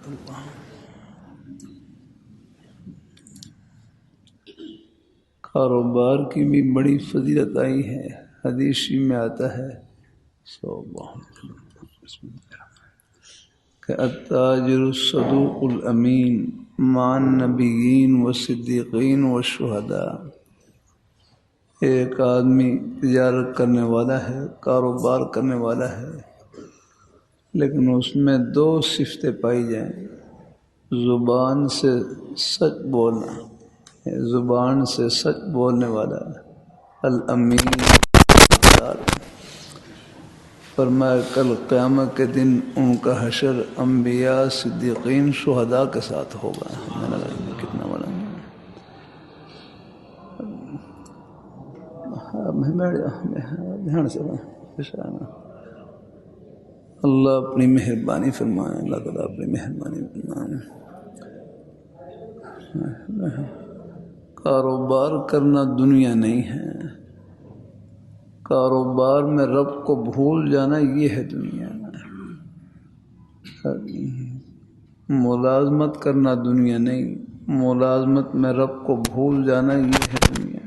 اللہ۔ کاروبار کی بھی بڑی فضیلت آئی ہے، حدیث میں آتا ہے کہ التاجر الصدوق الامین مع النبیین والصدیقین والشہداء۔ ایک آدمی تجارت کرنے والا ہے، کاروبار کرنے والا ہے، لیکن اس میں دو صفتیں پائی جائیں: زبان سے سچ بولنا، زبان سے سچ بولنے والا، الامین۔ فرمایا کل قیامت کے دن ان کا حشر انبیاء، صدیقین، شہداء کے ساتھ ہوگا۔ کتنا بڑا دھیان سے اللہ اپنی مہربانی فرمائے، اللہ تعالیٰ اپنی مہربانی فرمائے۔ کاروبار کرنا دنیا نہیں ہے، کاروبار میں رب کو بھول جانا یہ ہے دنیا۔ ملازمت کرنا دنیا نہیں، ملازمت میں رب کو بھول جانا یہ ہے دنیا۔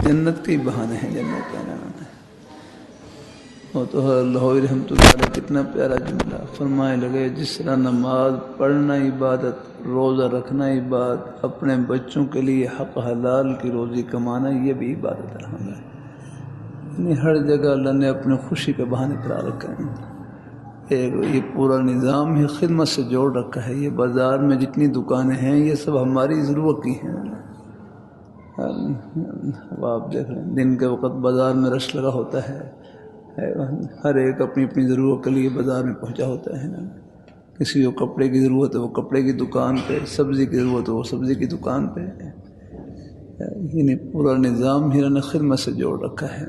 جنت کے بہانے ہیں، جنت کا نام ہے۔ وہ تو لاہوری رحمۃ اللہ علیہ کتنا پیارا جملہ فرمائے لگے، جس طرح نماز پڑھنا عبادت، روزہ رکھنا عبادت، اپنے بچوں کے لیے حق حلال کی روزی کمانا یہ بھی عبادت ہے۔ یعنی ہر جگہ اللہ نے اپنے خوشی کے بہانے کرا رکھا ہے۔ یہ پورا نظام ہی خدمت سے جوڑ رکھا ہے۔ یہ بازار میں جتنی دکانیں ہیں یہ سب ہماری ضرورت کی ہیں۔ آپ دیکھ رہے ہیں دن کے وقت بازار میں رش لگا ہوتا ہے، ہر ایک اپنی اپنی ضرورت کے لیے بازار میں پہنچا ہوتا ہے۔ کسی کو کپڑے کی ضرورت ہے وہ کپڑے کی دکان پہ، سبزی کی ضرورت ہے وہ سبزی کی دکان پہ۔ یعنی پورا نظام ہی نے خدمت سے جوڑ رکھا ہے۔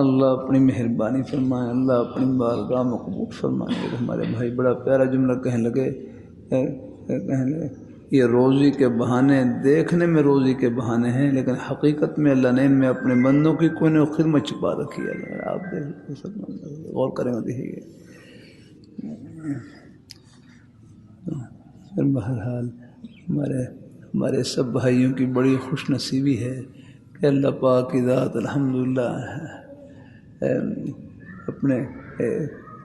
اللہ اپنی مہربانی فرمائے، اللہ اپنی بارگاہ میں قبول فرمائے۔ ہمارے بھائی بڑا پیارا جملہ کہنے لگے، یہ روزی کے بہانے دیکھنے میں روزی کے بہانے ہیں، لیکن حقیقت میں اللہ نے ان میں اپنے بندوں کی کوئی نہ خدمت چھپا رکھی ہے۔ آپ غور کریں گے دیکھیے۔ بہرحال ہمارے سب بھائیوں کی بڑی خوش نصیبی ہے کہ اللہ پاک کی ذات الحمدللہ اپنے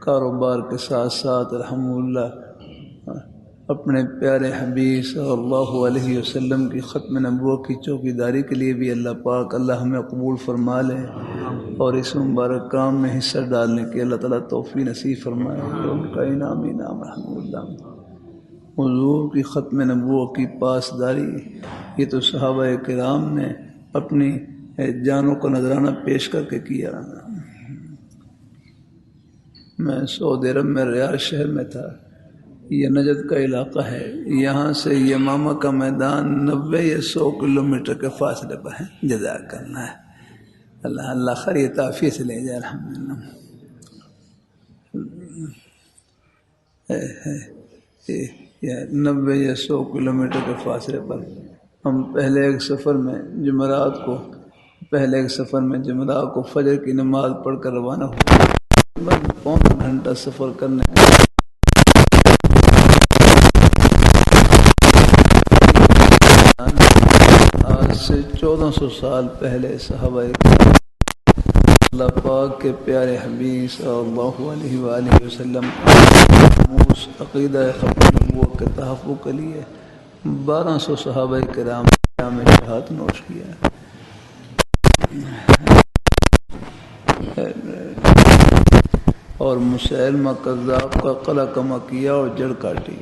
کاروبار کے ساتھ ساتھ الحمدللہ اپنے پیارے حبیب صلی اللہ علیہ وسلم کی ختم نبوت کی چوکیداری کے لیے بھی اللہ پاک اللہ ہمیں قبول فرما لے، اور اس مبارک کام میں حصہ ڈالنے کی اللہ تعالیٰ توفیق نصیب فرمائے۔ ان کا انعام الحمدللہ حضور کی ختم نبوت کی پاسداری، یہ تو صحابہ کرام نے اپنی جانوں کا نذرانہ پیش کر کے کیا۔ میں سعودی عرب میں ریاض شہر میں تھا، یہ نجد کا علاقہ ہے، یہاں سے یمامہ کا میدان 90 یا 100 کلومیٹر کے فاصلے پر ہے۔ جزاک اللہ ہے، اللہ خیر عافیت سے لے جائے الحمدللہ۔ 90 یا 100 کلومیٹر کے فاصلے پر ہم پہلے ایک سفر میں جمعرات کو فجر کی نماز پڑھ کر روانہ ہوئے۔ پونا گھنٹہ سفر کرنے آج سے 1400 سال پہلے صحابہ اللہ پاک کے پیارے حبیب صلی اللہ علیہ وآلہ وسلم عقیدہ ختم نبوت کے تحفظ کے لیے 1200 صحابہ کرام میں شہادت نوش کیا۔ اور مسیلمہ کذاب کا قلع کما کیا اور جڑ کاٹی۔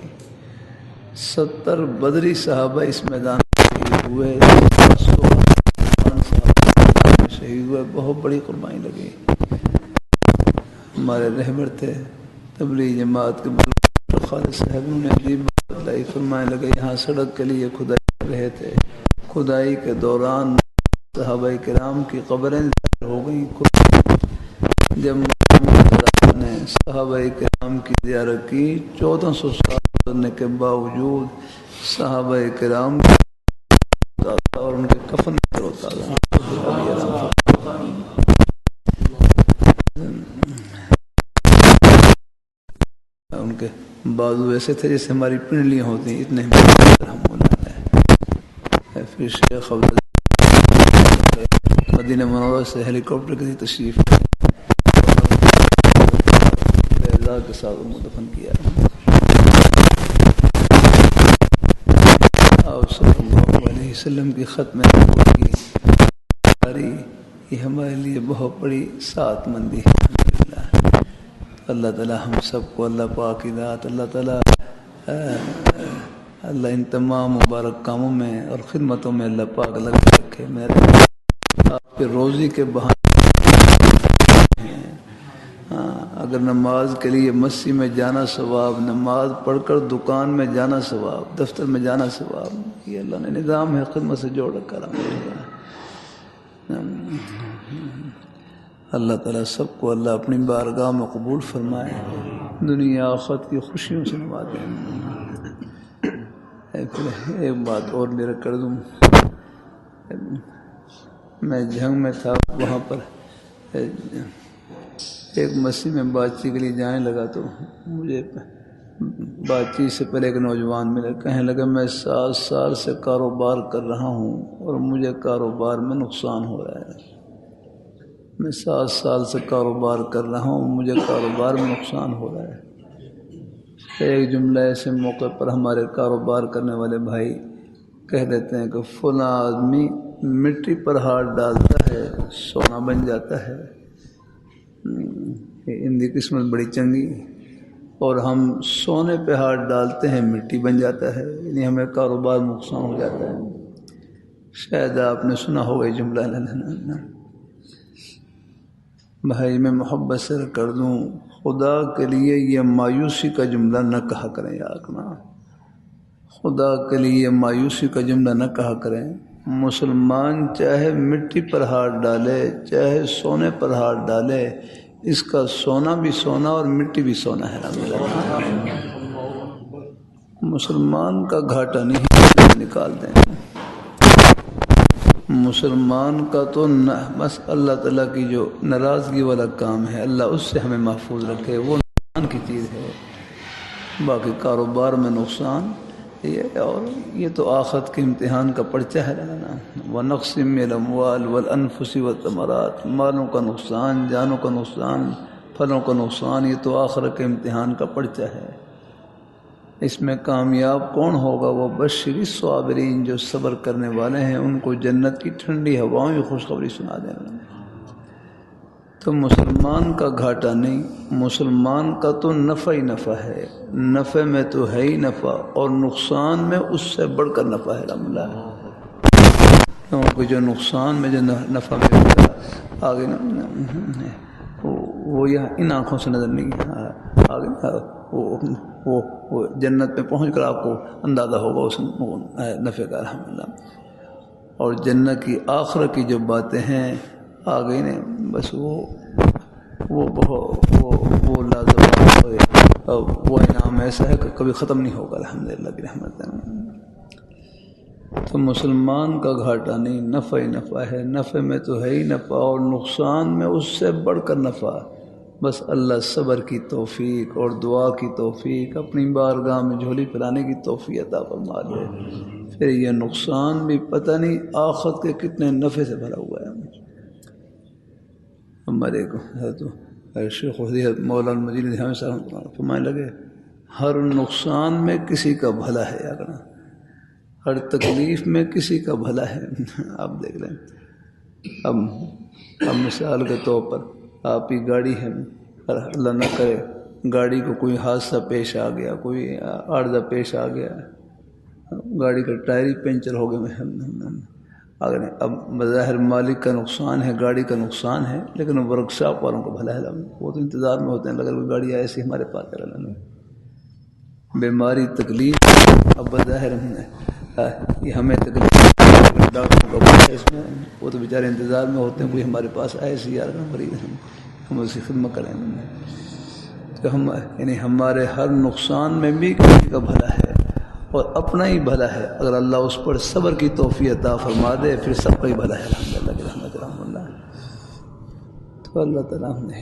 70 بدری صحابہ اس میدان میں شہید ہوئے، 100 شہید ہوئے، بہت بڑی قربانی لگی۔ ہمارے رہبر تھے تبلیغ جماعت کے خالد صاحب، انہوں نے عجیب بات لائی، فرمانے لگے یہاں سڑک کے لیے کھدائی کر رہے تھے، کھدائی کے دوران صحابہ کرام کی قبریں ظاہر ہو گئیں۔ جب نے صحابہ کرام کی زیارت کی، 1400 سال گزرنے کے باوجود صحابہ کرام اور ان کے کفن میں روتا تھا. ان کے بازو ایسے تھے جیسے ہماری پنڈلیاں ہوتی ہیں، اتنے پھر شیخ مدینہ منورہ سے ہیلی کاپٹر کی تشریف کے ساتھ دفن کیا. آپ صلی اللہ علیہ وسلم کی ختم کی یہ ہمارے لیے بہت بڑی سعادت مندی ہے. اللہ تعالیٰ ہم سب کو اللہ پاک کی ذات اللہ تعالیٰ اللہ ان تمام مبارک کاموں میں اور خدمتوں میں اللہ پاک لگ رکھے. میرے آپ کے روزی کے بہانے اگر نماز کے لیے مسجد میں جانا ثواب، نماز پڑھ کر دکان میں جانا ثواب، دفتر میں جانا ثواب، یہ اللہ نے نظام ہے خدمت سے جوڑ کر. اللہ تعالیٰ سب کو اللہ اپنی بارگاہ میں قبول فرمائے، دنیا آخرت کی خوشیوں سے نوازے. ایک بات اور میرا کر دوں، میں جھنگ میں تھا، وہاں پر ایک مسجد میں بات چیت کے لیے جانے لگا تو مجھے بات چیت سے پہلے ایک نوجوان ملا، کہنے لگا میں 7 سال سے کاروبار کر رہا ہوں اور مجھے کاروبار میں نقصان ہو رہا ہے. میں 7 سال سے کاروبار کر رہا ہوں، مجھے کاروبار میں نقصان ہو رہا ہے. ایک جملہ ایسے موقع پر ہمارے کاروبار کرنے والے بھائی کہہ دیتے ہیں کہ فلاں آدمی مٹی پر ہاتھ ڈالتا ہے سونا بن جاتا ہے. ان کی قسمت بڑی چنگی، اور ہم سونے پہ ہاتھ ڈالتے ہیں مٹی بن جاتا ہے، یعنی ہمیں کاروبار نقصان ہو جاتا ہے. شاید آپ نے سنا ہوگا یہ جملہ. بھائی میں محبت سے کر دوں، خدا کے لیے یہ مایوسی کا جملہ نہ کہا کریں یار نا، خدا کے لیے مایوسی کا جملہ نہ کہا کریں. مسلمان چاہے مٹی پر ہاتھ ڈالے چاہے سونے پر ہاتھ ڈالے، اس کا سونا بھی سونا اور مٹی بھی سونا ہے. مسلمان کا گھاٹا نہیں نکال دیں. مسلمان کا تو بس اللہ تعالیٰ کی جو ناراضگی والا کام ہے اللہ اس سے ہمیں محفوظ رکھے، وہ نقصان کی چیز ہے. باقی کاروبار میں نقصان یہ، اور یہ تو آخرت کے امتحان کا پرچہ ہے نا. وَنَقْصٍ مِّنَ الْأَمْوَالِ وَالْأَنفُسِ وَالثَّمَرَاتِ، مالوں کا نقصان، جانوں کا نقصان، پھلوں کا نقصان، یہ تو آخرت کے امتحان کا پرچہ ہے. اس میں کامیاب کون ہوگا؟ وہ بشری الصابرین، جو صبر کرنے والے ہیں، ان کو جنت کی ٹھنڈی ہواؤں کی خوشخبری سنا دیں. تو مسلمان کا گھاٹا نہیں، مسلمان کا تو نفع ہی نفع ہے. نفع میں تو ہے ہی نفع، اور نقصان میں اس سے بڑھ کر نفع ہے. الحمدللہ، کیونکہ جو نقصان میں جو نفع ملتا ہے آگے وہ یہاں ان آنکھوں سے نظر نہیں آگے وہ جنت میں پہنچ کر آپ کو اندازہ ہوگا اس نفع کا. الحمدللہ، اور جنت کی آخرت کی جو باتیں ہیں آگے نے بس وہ لازم، وہ انعام ایسا ہے کہ کبھی ختم نہیں ہوگا. الحمدللہ کی رحمت ہے. تو مسلمان کا گھاٹا نہیں، نفع ہی نفع ہے. نفع میں تو ہے ہی نفع، اور نقصان میں اس سے بڑھ کر نفع. بس اللہ صبر کی توفیق اور دعا کی توفیق، اپنی بارگاہ میں جھولی پھیلانے کی توفیق عطا فرما دے. پھر یہ نقصان بھی پتہ نہیں آخرت کے کتنے نفع سے بھرا ہوا ہے. ہمارے شیخ مولانا مجید فرمانے لگے ہر نقصان میں کسی کا بھلا ہے، اگر ہر تکلیف میں کسی کا بھلا ہے. آپ دیکھ لیں، اب مثال کے طور پر آپ کی گاڑی ہے، اللہ نہ کرے گاڑی کو کوئی حادثہ پیش آ گیا، کوئی عارضہ پیش آ گیا، گاڑی کا ٹائر ہی پنچر ہو گیا. اگر اب بظاہر مالک کا نقصان ہے، گاڑی کا نقصان ہے، لیکن ورک شاپ والوں کو بھلا ہے. وہ تو انتظار میں ہوتے ہیں اگر کوئی گاڑی ایسی ہمارے پاس بیماری تکلیف، اب بظاہر یہ ہمیں تکلیف ڈاکٹر کا اس میں وہ تو بیچارے انتظار میں ہوتے ہیں کوئی ہمارے پاس ایسی یار مریض ہم اس کی خدمت کریں گے. تو ہم یعنی ہمارے ہر نقصان میں بھی کسی کا بھلا ہے، اور اپنا ہی بھلا ہے، اگر اللہ اس پر صبر کی توفیق عطا فرما دے پھر سب کا ہی بھلا ہے الحمدللہ کی رحمت رحم اللہ۔ تو اللہ تعالیٰ ہم نے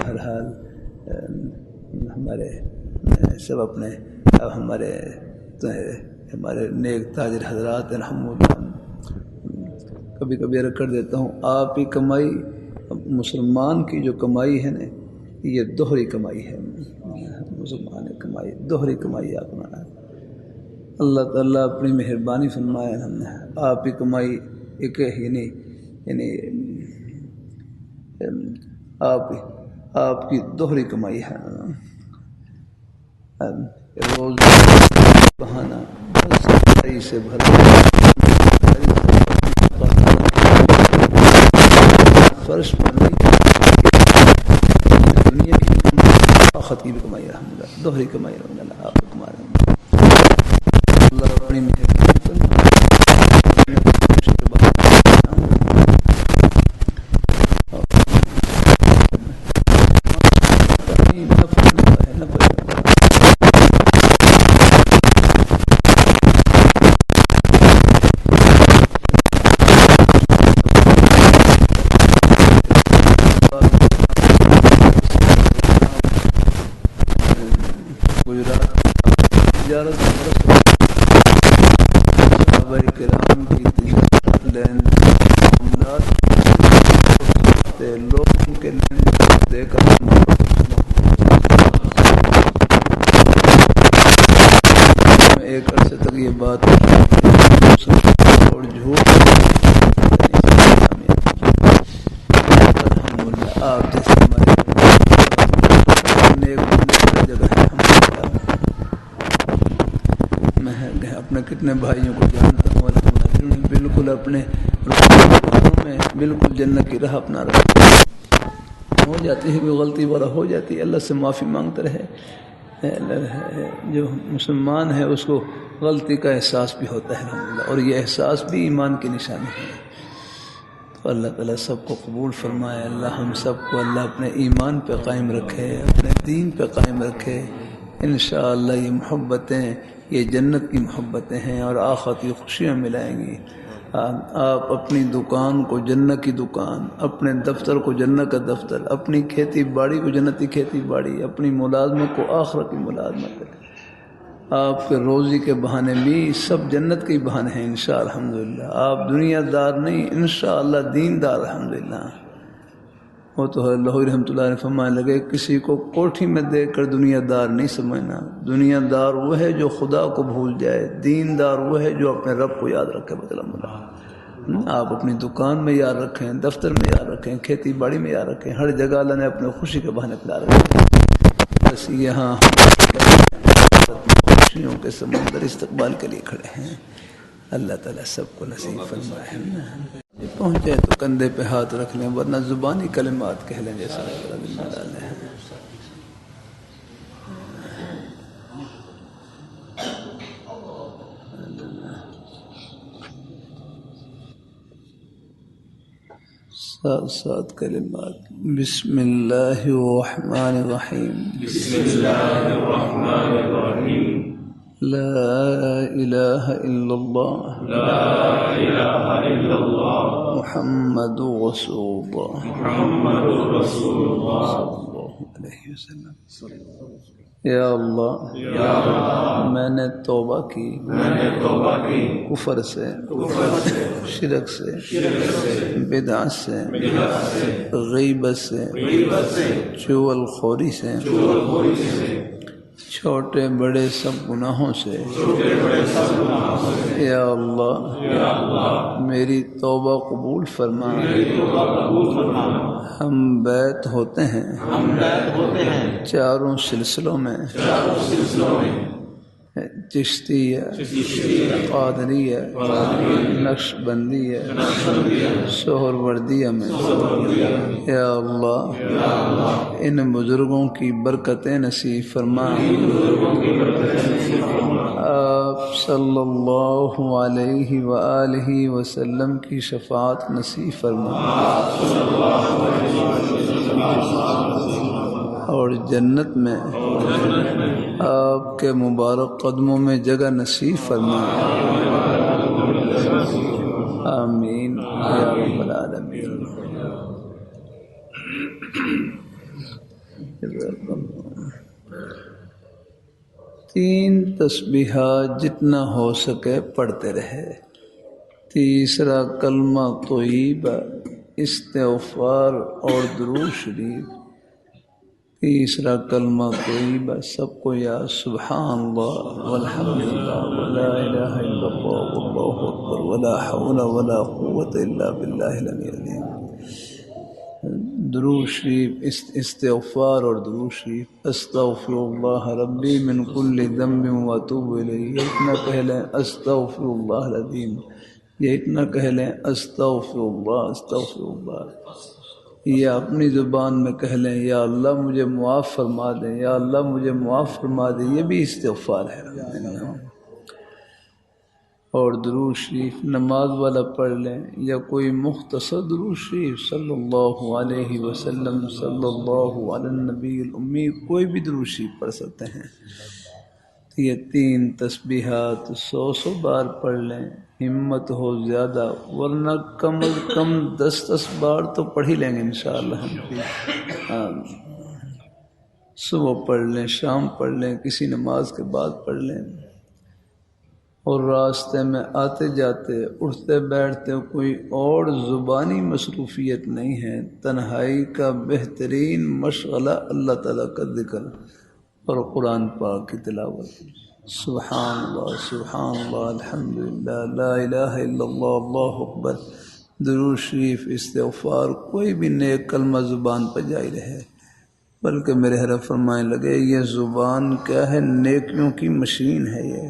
ہر حال ہمارے سب اپنے اب ہمارے نیک تاجر حضرات الحمدللہ، کبھی کبھی عرض کر دیتا ہوں آپ ہی کمائی، مسلمان کی جو کمائی ہے نا یہ دوہری کمائی ہے، مسلمان کمائی دوہری کمائی آپ نے، اللہ تعالیٰ اپنی مہربانی فرمائے ہم نے آپ کی کمائی ایک یعنی آپ کی دوہری کمائی ہے، روز بہانا صحیح سے بھرا فرش پر نہیں، دنیا کی آخرت کی بھی کمائی الحمدللہ، دوہری کمائی الحمدللہ آپ کو کمائے اللہ اپنی مہربانی فرمائے۔ کرام کی تجارت لین لوگوں کے لین دے کر ایک عرصے تک یہ بات اور جھوٹ الحمدللہ آپ جیسے ہمارے نیک بندے جگہ ہے میں اپنے کتنے بھائیوں کو جانتا ہوں بالکل اپنے میں بالکل جنت کی راہ اپنا رہا، ہو جاتی ہے کوئی غلطی والا ہو جاتی ہے اللہ سے معافی مانگتا رہے، جو مسلمان ہے اس کو غلطی کا احساس بھی ہوتا ہے الحمدللہ، اور یہ احساس بھی ایمان کی نشانی ہے۔ تو اللہ تعالیٰ سب کو قبول فرمائے، اللہ ہم سب کو اللہ اپنے ایمان پہ قائم رکھے، اپنے دین پہ قائم رکھے، انشاءاللہ یہ محبتیں یہ جنت کی محبتیں ہیں اور آخرت کی خوشیاں ملائیں گی۔ آپ اپنی دکان کو جنت کی دکان، اپنے دفتر کو جنت کا دفتر، اپنی کھیتی باڑی کو جنتی کھیتی باڑی، اپنی ملازمت کو آخرت کی ملازمت، آپ کے روزی کے بہانے بھی سب جنت کے بہانے ہیں انشاءاللہ الحمدللہ۔ آپ دنیا دار نہیں انشاءاللہ دین دار الحمدللہ۔ وہ تو لاہوری رحمۃ اللہ علیہ فرمانے لگے کسی کو کوٹھی میں دیکھ کر دنیا دار نہیں سمجھنا، دنیا دار وہ ہے جو خدا کو بھول جائے، دین دار وہ ہے جو اپنے رب کو یاد رکھے بدلہ۔ آپ اپنی دکان میں یاد رکھیں، دفتر میں یاد رکھیں، کھیتی باڑی میں یاد رکھیں، ہر جگہ اللہ نے اپنے خوشی کے بہانے پلا رکھے، بس یہاں خوشیوں کے سمندر استقبال کے لیے کھڑے ہیں۔ اللہ تعالیٰ سب کو نصیب فرمائے، پہنچے تو کندھے پہ ہاتھ رکھ لیں ورنہ زبانی کلمات کہہ لیں جیسا ڈالے ہیں۔ سات کلمات، بسم اللہ الرحمن الرحیم، بسم اللہ الرحمن الرحیم، لا الہ الا اللہ، لا الہ الا اللہ، محمد رسول اللہ، محمد رسول اللہ، صلی اللہ علیہ وسلم۔ یا اللہ یا اللہ میں نے توبہ کی میں نے توبہ کی کفر سے، شرک سے، بدعت سے، غیبت سے، چغل خوری سے، چھوٹے بڑے سب گناہوں سے۔ یا اللہ میری توبہ قبول فرما، ہم بیعت ہوتے ہیں چاروں سلسلوں میں، چشتیہ، قادریہ، نقش بندیہ، سہروردیہ میں۔ یا اللہ ان بزرگوں کی برکتیں نصیب فرما، آپ صلی اللہ علیہ وآلہ وسلم کی شفاعت نصیب فرما۔ اور جنت میں آپ کے مبارک قدموں میں جگہ نصیب فرما، آمین یا رب العالمین۔ تین تسبیحات جتنا ہو سکے پڑھتے رہے۔ تیسرا کلمہ طیبہ، استغفار اور درود شریف۔ تیسرا کلمہ طیبہ سب کو یا سبحان اللہ والحمد للہ ولا الہ الا اللہ واللہ اکبر ولا حول ولا قوت الا باللہ العلی العظیم۔ درود شریف، استغفار اور درود شریف۔ استغفر اللہ ربی من کل ذنب واتوب الیہ، یہ اتنا کہہ لیں استغفر اللہ العظیم، یہ اتنا کہہ لیں استغفر اللہ استغفر اللہ، یا اپنی زبان میں کہہ لیں یا اللہ مجھے معاف فرما دیں، یا اللہ مجھے معاف فرما دیں، یہ بھی استغفار ہے۔ اور درود شریف نماز والا پڑھ لیں یا کوئی مختصر درود شریف، صلی اللہ علیہ وسلم، صلی اللہ علی النبی الامی، کوئی بھی درود شریف پڑھ سکتے ہیں۔ یہ تین تسبیحات 100 بار پڑھ لیں، ہمت ہو زیادہ، ورنہ کم از کم 10 بار تو پڑھ ہی لیں گے انشاءاللہ ہم بھی۔ صبح پڑھ لیں، شام پڑھ لیں، کسی نماز کے بعد پڑھ لیں، اور راستے میں آتے جاتے اٹھتے بیٹھتے کوئی اور زبانی مصروفیت نہیں ہے۔ تنہائی کا بہترین مشغلہ اللہ تعالیٰ کا ذکر اور قرآن پاک کی تلاوت۔ سبحان اللہ الحمدللہ لا الہ الا اللہ اللہ اکبر، درود شریف، استغفار، کوئی بھی نیک کلمہ زبان پر جاری رہے۔ بلکہ میرے حضرت فرمائے لگے یہ زبان کیا ہے، نیکیوں کی مشین ہے یہ،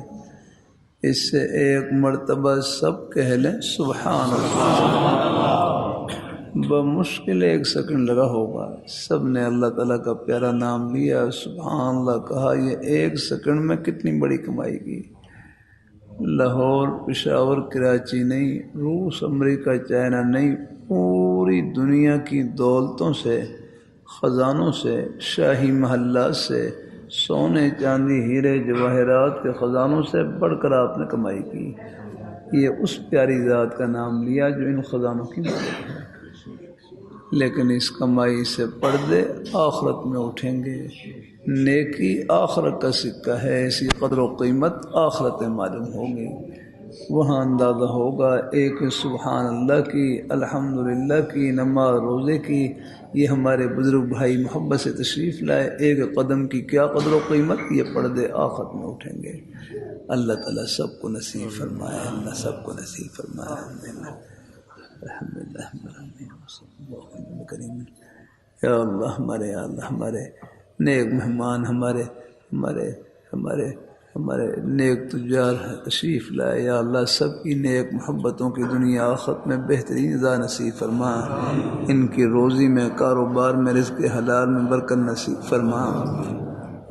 اس سے ایک مرتبہ سب کہہ لیں سبحان اللہ، بمشکل 1 سیکنڈ لگا ہوگا، سب نے اللہ تعالیٰ کا پیارا نام لیا، سبحان اللہ کہا، یہ 1 سیکنڈ میں کتنی بڑی کمائی کی۔ لاہور، پشاور، کراچی نہیں، روس، امریکہ، چائنا نہیں، پوری دنیا کی دولتوں سے، خزانوں سے، شاہی محلات سے، سونے چاندی ہیرے جواہرات کے خزانوں سے بڑھ کر آپ نے کمائی کی۔ یہ اس پیاری ذات کا نام لیا جو ان خزانوں کی مالک ہے، لیکن اس کمائی سے پردے آخرت میں اٹھیں گے۔ نیکی آخرت کا سکہ ہے، اسی قدر و قیمت آخرت میں معلوم ہوگی، وہاں اندازہ ہوگا ایک سبحان اللہ کی، الحمدللہ کی، نماز روزے کی، یہ ہمارے بزرگ بھائی محبت سے تشریف لائے، ایک قدم کی کیا قدر و قیمت، یہ پردے آخرت میں اٹھیں گے۔ اللہ تعالیٰ سب کو نصیب فرمائے، اللہ سب کو نصیب فرمائے۔ الحمدللہ یا اللہ ہمارے، یا اللہ ہمارے نیک مہمان، ہمارے نیک تجار تشریف لائے، یا اللہ سب کی نیک محبتوں کی دنیا آخرت میں بہترین عطا نصیب فرما، ان کی روزی میں، کاروبار میں، رزق حلال میں برکت نصیب فرما،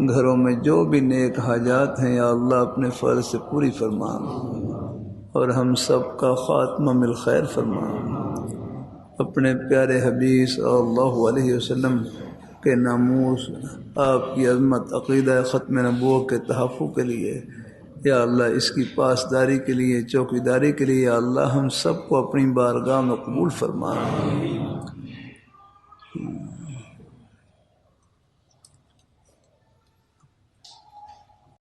گھروں میں جو بھی نیک حاجات ہیں یا اللہ اپنے فضل سے پوری فرما، اور ہم سب کا خاتمہ بالخیر فرما۔ اپنے پیارے حبیب صلی اللہ علیہ وسلم کے ناموس، آپ کی عظمت، عقیدہ ختم نبوت کے تحفظ کے لیے یا اللہ، اس کی پاسداری کے لیے، چوکیداری کے لیے یا اللہ ہم سب کو اپنی بارگاہ میں قبول فرما۔